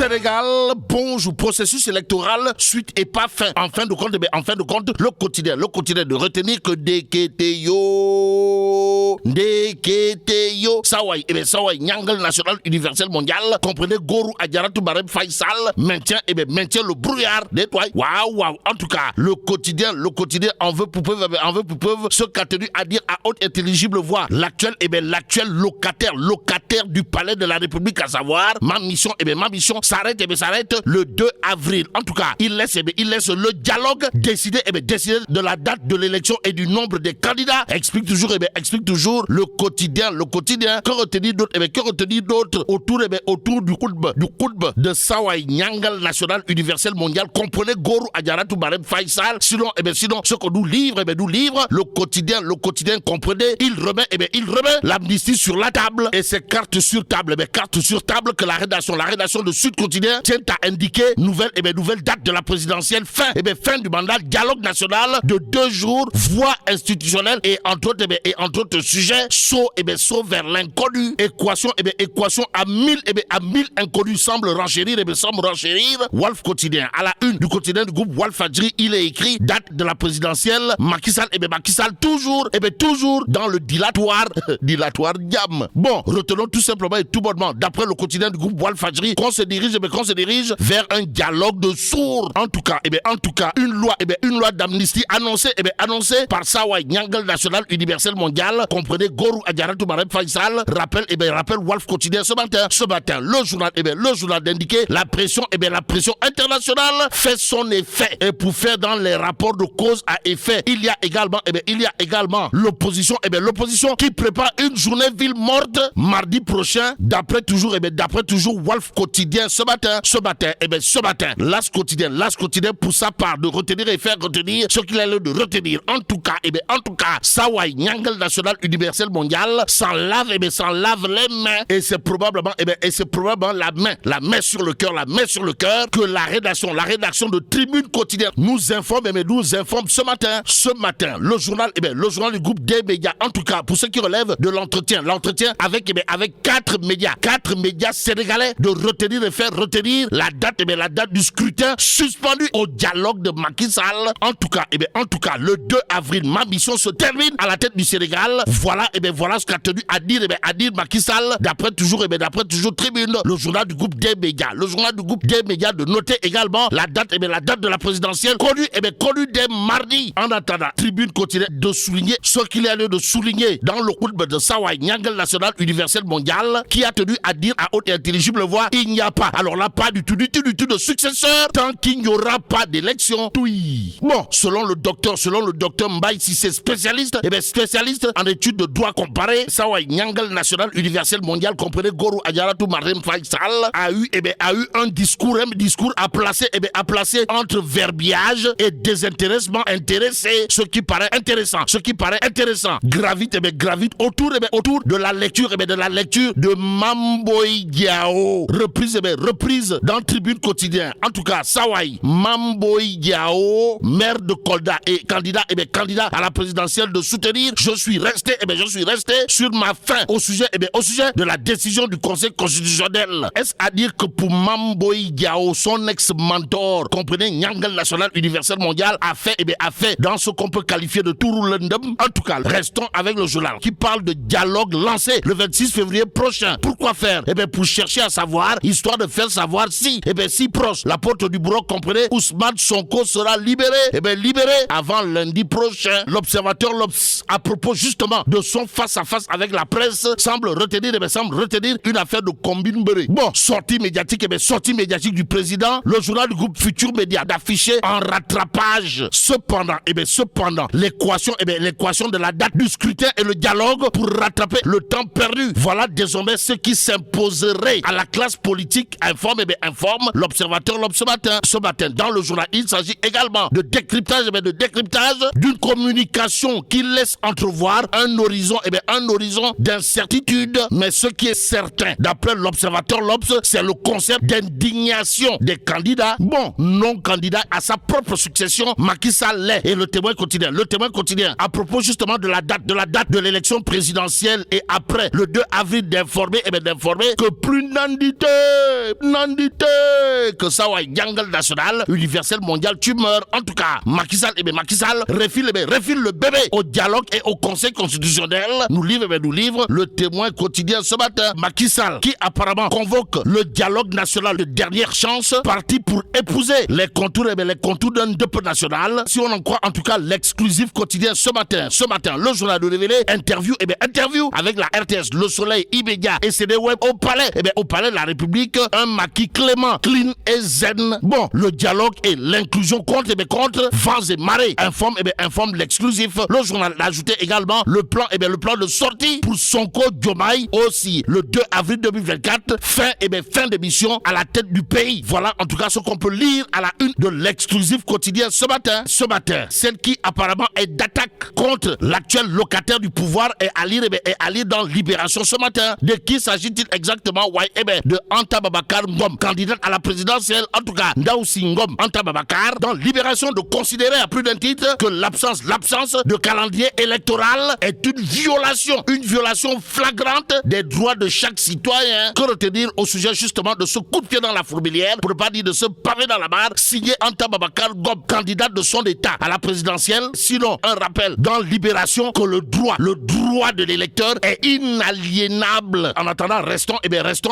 Sénégal, bonjour. Processus électoral, suite et pas fin. En fin de compte, le quotidien de retenir que Deketeyo, Sawai, Nyangal National Universel Mondial, comprenez Gorou Adjaratou Barem Faisal, maintient le brouillard des toits. Waouh. En tout cas, le quotidien en veut pour preuve, ce qu'a tenu à dire à haute intelligible voix l'actuel locataire du palais de la République, à savoir ma mission s'arrête le 2 avril. En tout cas, il laisse le dialogue décider de la date de l'élection et du nombre des candidats. Explique toujours le quotidien. Que retenir d'autre autour du Koutb de Sawai Nyangal National Universel Mondial, comprenez Gorou Adjaratou Barem Faisal. Sinon, ce qu'on nous livre, le quotidien, comprenez, il remet l'amnistie sur la table et c'est cartes sur table que la rédaction de Sud Quotidien tient à indiquer nouvelle date de la présidentielle, fin du mandat, dialogue national de 2 jours, voie institutionnelle et entre autres sujets, saut vers l'inconnu, équation à 1000 inconnus semble renchérir. Walf Quotidien, à la une du quotidien du groupe Walf Fadjri, il est écrit date de la présidentielle, Macky Sall toujours dans le dilatoire diam. Bon, retenons tout simplement et tout bonnement, d'après le quotidien du groupe Walf Fadjri, qu'on se dirige vers un dialogue de sourds. En tout cas, une loi d'amnistie annoncée par Sawai Nyangal National Universel Mondial, comprenez Gorou Adjaratou Barem Faisal, rappelle Walf Quotidien ce matin, le journal d'indiquer la pression internationale fait son effet, et pour faire dans les rapports de cause à effet, il y a également l'opposition qui prépare une journée ville morte mardi prochain, d'après toujours Walf Quotidien ce matin, L'As Quotidien pour sa part de retenir et faire retenir ce qu'il a l'air de retenir. En tout cas, Sawai Nyangal National Universel Mondial s'en lave les mains, et c'est probablement la main sur le cœur que la rédaction de Tribune Quotidien nous informe ce matin. Le journal du groupe des médias, en tout cas pour ce qui relève de l'entretien avec 4 médias sénégalais, de retenir et faire retenir la date du scrutin suspendu au dialogue de Macky Sall. En tout cas, le 2 avril, ma mission se termine à la tête du Sénégal. Voilà ce qu'a tenu à dire Macky Sall, d'après toujours Tribune, le journal du groupe des médias. De noter également la date de la présidentielle connue dès mardi. En attendant, Tribune continue de souligner ce qu'il y a lieu de souligner dans le Koutb de Sawai Nyangal National Universel Mondial, qui a tenu à dire à haute et intelligible voix, il n'y a pas du tout de successeur tant qu'il n'y aura pas d'élection. Oui. Bon, selon le docteur Mbaye Cissé, spécialiste en études de droit comparé, Sawai Nyangal National Universel Mondial, comprenez Gorou Adjaratou Barem Faisal, a eu un discours à placer entre verbiage et désintéressement intéressé, ce qui paraît intéressant, gravite autour de la lecture de Mamboy Diao, reprise dans Tribune Quotidien. En tout cas, Sawai Mamboy Diao, maire de Kolda et candidat à la présidentielle, de soutenir. Je suis resté sur ma faim au sujet de la décision du Conseil constitutionnel. Est-ce à dire que pour Mamboy Diao, son ex-mentor, comprenez Nyangal National Universel Mondial, a fait dans ce qu'on peut qualifier de Touroulendem? En tout cas, restons avec le journal qui parle de dialogue lancé le 26 février prochain. Pourquoi faire? Pour chercher à savoir, histoire de faire savoir si proche la porte du bureau, comprenez, Ousmane Sonko sera libéré. Libéré avant lundi prochain. L'observateur à propos justement de son face-à-face avec la presse, semble retenir une affaire de combine beré. Bon, sortie médiatique du président, le journal du groupe Futur Média d'afficher en rattrapage. Cependant, l'équation de la date du scrutin et le dialogue pour rattraper le temps perdu. Voilà désormais ce qui s'imposerait à la classe politique, informe l'observateur ce matin. Dans le journal, il s'agit également de décryptage d'une communication qui laisse entrevoir un horizon d'incertitude. Mais ce qui est certain, d'après l'observateur c'est le concept d'indignation des candidats, non candidats à sa propre succession. Macky Sall l'est, et le témoin quotidien, à propos justement de la date de l'élection présidentielle et après le 2 avril d'informer que plus nandité, nandité que ça ouais jungle national universel mondial tu meurs. En tout cas Macky Sall refile le bébé au dialogue et au conseil constitutionnel. Nous livre le Témoin quotidien ce matin. Macky Sall qui apparemment convoque le dialogue national de dernière chance, parti pour épouser les contours d'un deuple national. Si on en croit en tout cas l'exclusif quotidien ce matin, le journal de Révélé, interview avec la RTS, Le Soleil, Immédiat et CD Web au palais de la République, un Macky clément, clean et zen. Bon, le dialogue et l'inclusion contre vents et marées. Informe l'exclusif. Le journal a ajouté également le plan de sortie pour Sonko Diomaye aussi le 2 avril 2024, fin d'émission à la tête du pays. Voilà en tout cas ce qu'on peut lire à la une de l'exclusif quotidien ce matin, celle qui apparemment est d'attaque contre l'actuel locataire du pouvoir est à lire dans Libération ce matin. De qui s'agit-il exactement? De Anta Babacar Ngom, candidate à la présidentielle. En tout cas, Ndaoussi Ngom Anta Babacar, dans Libération, de considérer à plus d'un titre que l'absence de calendrier électoral est une violation flagrante des droits de chaque citoyen. Que retenir au sujet justement de ce coup de pied dans la fourmilière, pour ne pas dire de ce pavé dans la barre, signé Anta Babacar Ngom, candidate de son état à la présidentielle. Sinon, un rappel dans Libération que le droit de l'électeur est inaliénable. En attendant, restons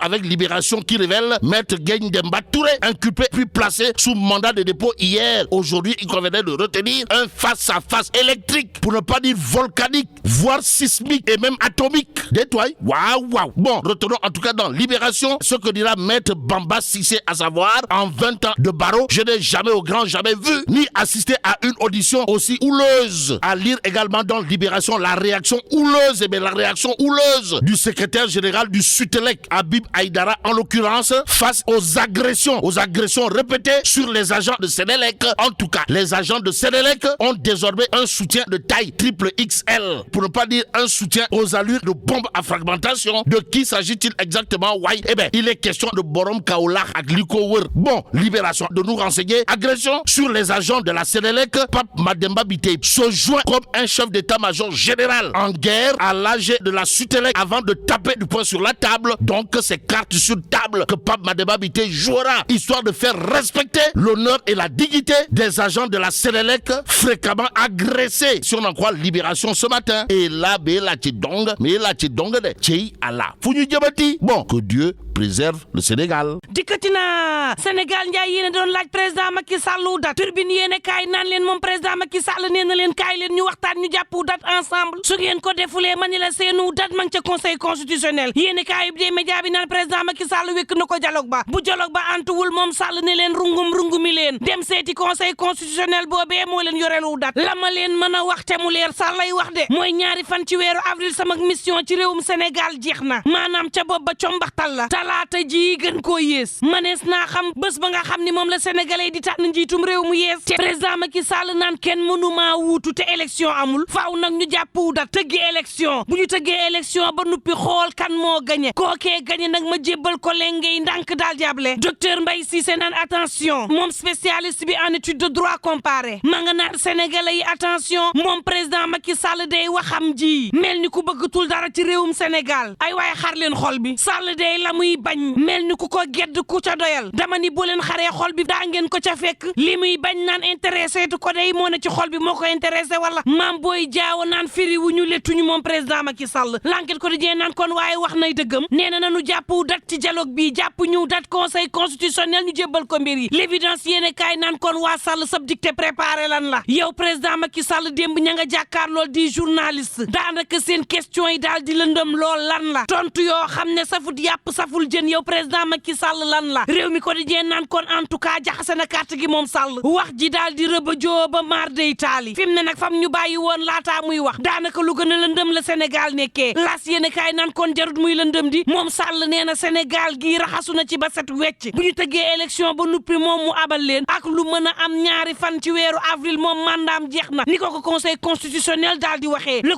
avec Libération qui révèle Maître Gagne Demba Touré, inculpé puis placé sous mandat de dépôt hier. Aujourd'hui, il convenait de retenir un face-à-face électrique, pour ne pas dire volcanique, voire sismique et même atomique. Détoile. Waouh. Bon, retenons en tout cas dans Libération ce que dira Maître Bamba Cissé, à savoir, en 20 ans de barreau, je n'ai jamais vu ni assisté à une audition aussi houleuse. À lire également dans Libération la réaction houleuse du secrétaire général du Sutelec, Habib Aïdara en l'occurrence, face aux agressions répétées sur les agents de Sénélec. En tout cas, les agents de Sénélec ont désormais un soutien de taille triple XL, pour ne pas dire un soutien aux allures de bombes à fragmentation. De qui s'agit-il exactement? Il est question de Borom Kaolah Agliko. Bon, Libération de nous renseigner. Agression sur les agents de la Sénélec. Pape Mademba Biteye se joint comme un chef d'état-major général en guerre à l'AG de la Sutelec avant de taper du poing sur la table. Donc c'est carte sur table que Pape Mademba Biteye jouera, histoire de faire respecter l'honneur et la dignité des agents de la Sénélec fréquemment agressés, si on en croit Libération ce matin. Et là, bon, que Dieu préserve le Sénégal. Dikkatina Sénégal njaay yéen doon laaj président Macky Sall date turbine yéene kaay naan leen moom président Macky Sall nee na leen kaay leen ñu waxtaan ñu jàpp date ensemble su ngeen ko defulee ma ni la seenu date ma ngi ca conseil constitutionnel yéene kaay bi dee média bi naan président Macky Sall wékk na ko dialogue ba bu dialogue ba antuwul moom Sall ne leen rungumi leen dem seeti conseil constitutionnel boobee moo leen yorelu date la ma leen mën a wax te mu leer Sall lay wax de mooy ñaari fan ci weeru avril sama mission ci réewum Sénégal jeex na maanaam ca bopp ba combaxtal la talaata ji gën koo yées manees naa xam bés ba nga xam ni moom la sénégalais di tànn njiitum réew mu yees te président Macky Sall naan kenn mënumaa wuutu te élection amul faaw nag ñu jàppu da tëggi élection bu ñu tëggee élection ba nuppi xool kan moo gañe kookee gañe nag ma jébbal ko lengey ndànk daal jàble docteur Mbaye Cissé naan attention moom spécialiste bi en étude de droit comparé ma nga naan sénégalais yi attention moom président Macky Sall day waxam ji mel ni ku bëggatul dara ci réewum Sénégal ay waaye xar leen xol bi Sall day la muy bañ mel ni ku ko gedd ku ca doyal dama ni bu leen xaree xol bi daa ngeen ko ca fekk li muy bañ naan intéressé tu ko day moo ne ci xol bi moo ko intéressé wala maam booy jaawo naan firi wu ñu lettuñu moom président Macky Sall l'enquête ko di jee naan kon waaye wax nay dëggam nee na nanu jàpp dat ci dialogue bi jàpp ñu dat conseil constitutionnel ñu jébbal ko mbir yi l'évidence yéene kaay naan kon waa Sall sab dicté préparé lan la yow président Macky Sall démb ña nga jàkkaar lool di journaliste daanaka seen question yi daal di lëndëm lool lan la tontu yoo xam ne safut yàpp saful jën yow président Macky Sall lan la réew mi ko di jee naan kon en tout cas jaxase na carte gi moom Sall wax ji daal di rëba jooba maar day taali fi mu ne nag fam ñu bàyyi woon laataa muy wax daanaka lu gën a lëndëm la Sénégal nekkee las yéene kaay naan kon jarut muy lëndëm di moom Sall nee na Sénégal gii raxasu na ci ba set wecc bu ñu tëggee élection ba nuppi moom mu abal leen ak lu mën a am ñaari fan ci weeru avril moom mandaam jeex na ni ko conseil constitutionnel daal di waxee le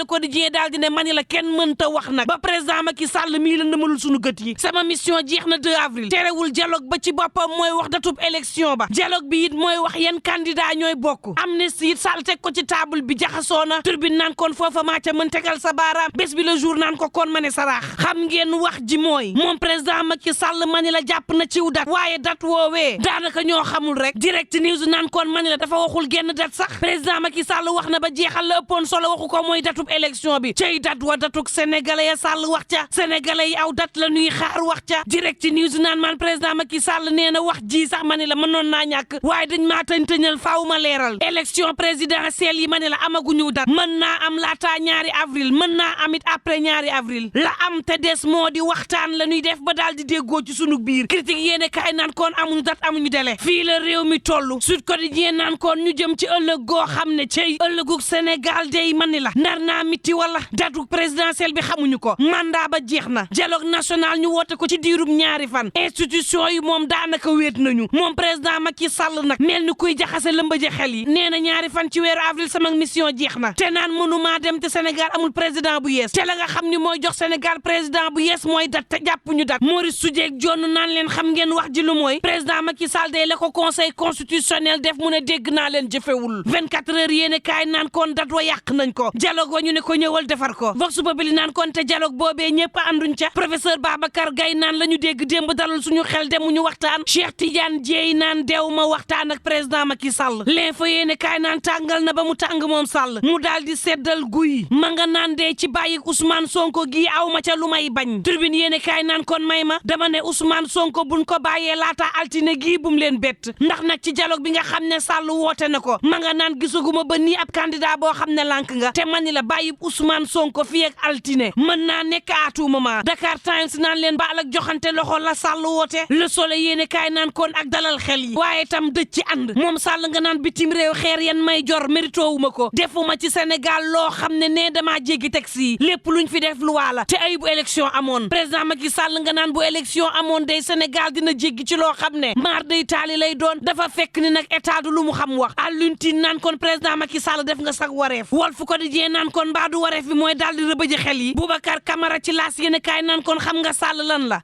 quotidien daal di ne mani la kenn mënta wax nag ba président Macky Sall mii lëndëmalul suñu gët yi léegi sama mission jeex na 2 avril terewul dialogue ba ci boppam mooy wax datub élection ba dialogue bi it mooy wax yan candidat ñooy bokk amnistie it Sall teg ko ci table bi jaxasoo na turbine naan kon foofa maa ca mën tegal sa baaraam bés bi le jour naan ko kon ma ne saraax xam ngeen wax ji mooy moom président Macky Sall ma ni la jàpp na ciw dat waaye dat woowee daanaka ñoo xamul rek direct news naan kon ma ni la dafa waxul genn dat sax président Macky Sall wax na ba jeexal la ëppoon solo waxu ko mooy datub élection bi cey dat wa datuk sénégalais ya Sall wax ca sénégalais yi aw dat la ñuy xaar wax ca direct news naan man président Macky Sall nee na wax ji sax ma ni la mënoon naa ñàkk waaye dañ maa tëñtëñal faaw ma leeral élection présidentielle yi ma ni la amaguñu dat mën naa am laataa 2 avril mën naa am it après 2 avril la am te des moo di waxtaan la ñuy def ba daal di déggoo ci sunu biir critique yéene kaay naan koon amuñu dat amuñu délai fii la réew mi toll Sud Quotidien naan koon ñu jëm ci ëllëg goo xam ne cey ëllëgug Sénégal day man ni la nar naa miti wala datu présidentielle bi xamuñu ko mandat ba jeex na dialogue national ñu woote ko ci diirub 2 fan institution yi moom daanaka wéet nañu moom président Macky Sall nag mel ni kuy jaxase lëmbaje xel yi nee na 2 fan ci weeru avril sama mission jeex na te naan mënumaa dem te Sénégal amul président bu yees te la nga xam ni mooy jox Sénégal président bu yees mooy dat te jàppuñu dat Maurice Soudieck jonn naan leen xam ngeen wax ji lu mooy président Macky Sall day la ko conseil constitutionnel def mu ne dégg naa leen jëfewul 24 heures yéene kaay naan kon dat wa yàq nañ ko dialogue wa ñu ne ko ñëwal defar ko vox populi naan kon te dialogue boobee ñëpp ànduñ ca professeur Babacar Gaye naan la ñu dégg démb dalul suñu xel demuñu waxtaan Cheikh Tidiane Dièye naan deew ma waxtaan ak président Macky Sall l'info yéene kaay naan tàngal na ba mu tàng moom Sall mu daal di seddal guy ma nga naan dee ci bàyyi Ousmane Sonko gii aw ma ca lu may bañ tribune yéene kaay naan kon may ma dama ne Ousmane Sonko buñ ko bàyyee laata altine gii bum leen bett ndax nag ci dialogue bi nga xam ne Sall woote na ko ma nga naan gisaguma ba nii ab candidat boo xam ne lànk nga te man ni la bàyyi Ousmane Sonko fii ak altine mën naa nekk à tout moment Dakar Times naan leen baal ak joxante loxo la Sall woote Le Soleil yéene kaay naan kon ak dalal xel yi waaye tam dëj ci ànd moom Sall nga naan bitim réew xeer yan may jor mérito wu ma ko defuma ci Sénégal loo xam ne nee damaa jéggi taxi lépp luñ fi def lu waala te ay bu élection amoon président Macky Sall nga naan bu élection amoon day Sénégal dina jéggi ci loo xam ne maar day taali lay doon dafa fekk ni nag état du lu mu xam wax Alioune Tine naan kon président Macky Sall def nga sax wareef Walf Quotidien naan kon mbaa du wareef bi mooy daal di rëbëji xel yi Boubacar Camara ci laas yéen kaay naan kon xam nga Sall lan la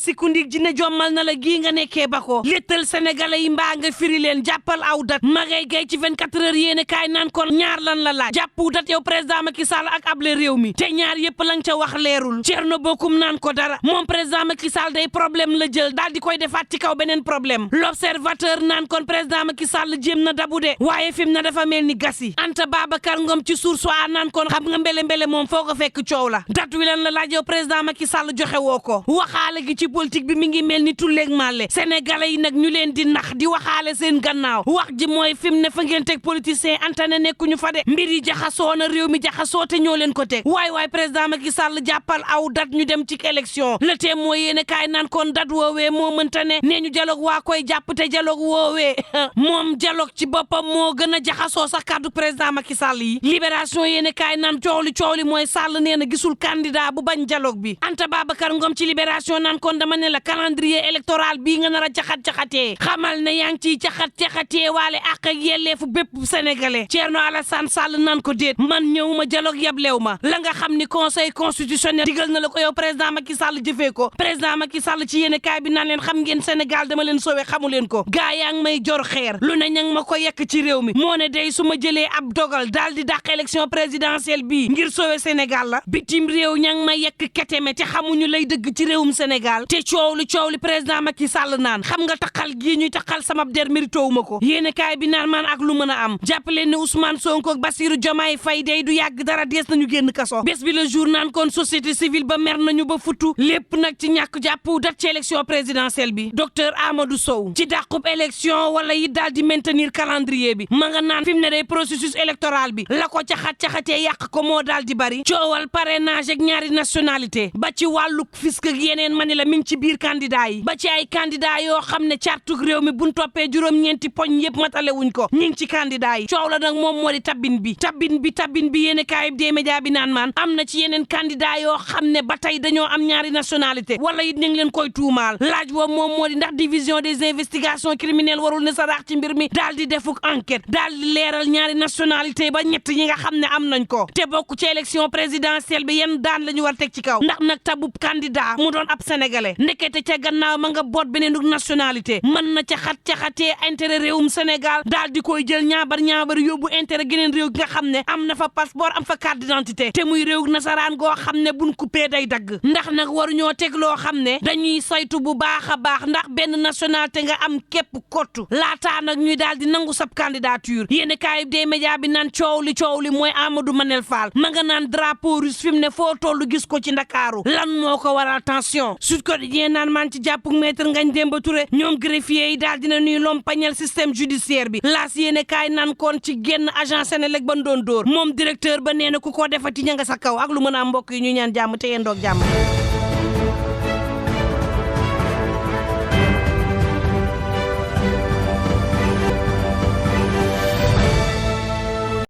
sikundik ji ne jommal na la gii nga nekkee ba ko léttal sénégalais yi mbaa nga firi leen jàppal aw dat magay gay ci 24 heures yéen kaay naan kon ñaar lan la laaj jàppu dat yow président Macky Sall ak able réew mi te ñaar yépp la nga ca wax leerul Thierno Bocoum naan ko dara moom président Macky Sall day problème la jël daal di koy defaat ci kaw beneen problème l'observateur naan kon président Macky Sall jéem na dabu de waaye fi mu na dafa mel ni gasi Anta Babacar Ngom ci Source A naan kon xam nga mbele moom foo ko fekk coow la dat wi lan la laaj yow président Macky Sall joxe woo ko waxaale gi ci politique bi mi ngi mel ni tulleeg màlle sénégalais yi nag ñu leen di nax di waxaale seen gannaaw wax ji mooy fi mu ne fa ngeen teg politicien Anta ne nekkuñu fa de mbir yi jaxasoo na réew mi jaxasoo te ñoo leen ko teg waay président Macky Sall jàppal aw dat ñu dem ci élection le thème mooy yéene kaay naan kon dat woowee moo mënta ne nee ñu dialogue waa koy jàpp te dialogue woowee moom dialogue ci boppam moo gën a jaxasoo sax kàddu président Macky Sall yi libération yéene kaay naan coow li mooy Sall nee na gisul candidat bu bañ dialogue bi Anta Babacar Ngom ci libération naan kon dama ne la calendrier électoral bii nga nar a caxat-caxatee xamal ne yaa ngi ciy caxat-caxatee waale àq ak yelleefu bépp sénégalais Thierno Alassane Sall naan ko déet man ñëwuma dialogue yablew ma la nga xam ni conseil constitutionnel digal na la ko yow président Macky Sall jëfee ko président Macky Sall ci yéene kaay bi naan leen xam ngeen Sénégal dama leen sowe xamu leen ko gaa yaa ngi may jor xeer lu ne ñang ma ko yekk ci réew mi moo ne day su ma jëlee ab dogal daal di dàq élection présidentielle bii ngir sowe Sénégal la bitim réew ña ngi ma yekk keteme te xamuñu lay dëgg ci réewum Sénégal te coow li président Macky Sall naan xam nga taxal gii ñuy taxal sama der mérito wu ma ko yéene kaay bi naan man ak lu mën a am jàppale ne Ousmane Sonko ak Bassirou Diomaye Faye day du yàgg dara dees nañu génn kaso bés bi le jour naan kon société civile ba mer nañu ba futu lépp nag ci ñàkk jàpp dat ci élection présidentielle bi docteur Amadou Sow ci dàqub élection wala yi daal di maintenir calendrier bi ma nga naan fi mu ne day processus électoral bi la ko caxat-caxatee yàq ko moo daal di bari coowal parrainage ak ñaari nationalité ba ci wàllu fisc ak yeneen mani la mi ngi ci biir candidat yi ba ci ay candidat yoo xam ne cartug réew mi buñ toppee juróom-ñeenti poñ yëpp matale wuñ ko ñi ngi ci candidat yi coow la nag moom moo di tabbin bi yéene kaayib des médias bi naan maan am na ci yeneen candidat yoo xam ne ba tey dañoo am ñaari nationalité wala it ñu ngi leen koy tuumaal laaj boobu moom moo di ndax division des investigations criminelles warul ne sa raax ci mbir mi daal di defuk enquête daal di leeral ñaari nationalité ba ñett yi nga xam ne am nañ ko te bokk ci élection présidentielle bi yenn daan la ñu war teg ci kaw ndax nag tabub candidat candidat mu doon ab sénégalais ndekete ca gannaaw ma nga boot beneen nationalité mën na caxatee intérêt réewum Sénégal daal di koy jël ñaabar yóbbu intérêt geneen réew gi nga xam ne am na fa passeport am fa carte d'identité te muy réew nasaraan goo xam ne buñ coupé day dagg ndax nag waruñoo teg loo xam ne dañuy saytu bu baax a baax ndax benn nationalité nga am képp kottu laataa nag ñuy daal di nangu sab candidature yéeni kaay des médias bi naan coow li mooy Amadou Manel Fall ma nga naan drapeau russe fi mu ne foo tollu gis ko ci Ndakaaru lan moo ko waral tension Sud Quotidien naan man ci jàppuk maître Ngagne Demba Touré ñoom greffier yi daal dina nuy lompañal système judiciaire bi laas yéene kaay naan koon ci génn agent Senelec ban doon dóor moom directeur ba nee na ku ko defati ña nga sa kaw ak lu mën a mbokk yi ñu ñaan jàmm te yeen doog jàmm